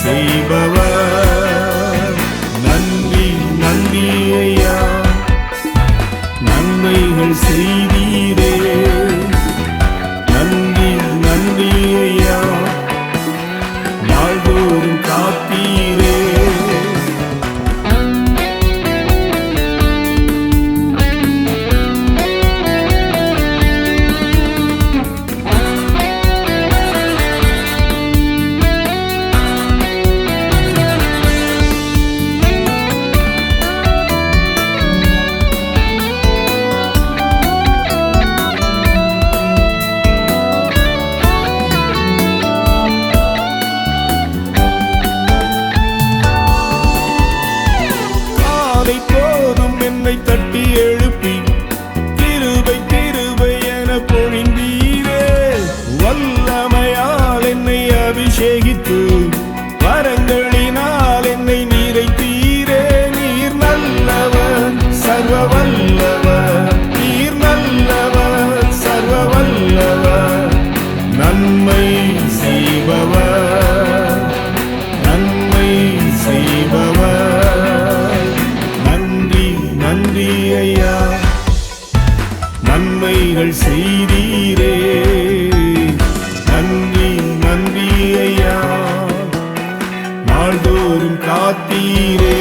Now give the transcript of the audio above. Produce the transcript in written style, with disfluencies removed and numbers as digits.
செய்பவர். நன்றி நன்றி ஐயா, நன்மைகள் செய்தீரே. நன்றி நன்றி ஐயா, நாள்தோறும் காத்தீரே. போதும் என்னை தட்டி எழுப்பி கிருபை கிருபை என பொழிந்தீரே. வல்லமையால் என்னை அபிஷேகித்து வரங்களினால் என்னை நிறைத்தீரே. நீர் நல்லவர் சர்வ வல்லவர், நீர் நல்லவர் சர்வ வல்லவர். நன்மை செய்பவர், நன்மை செய்பவர். நன்றி ஐயா, நன்மைகள் செய்தீரே. நன்றி நன்றி ஐயா, நாள்தோறும் காத்தீரே.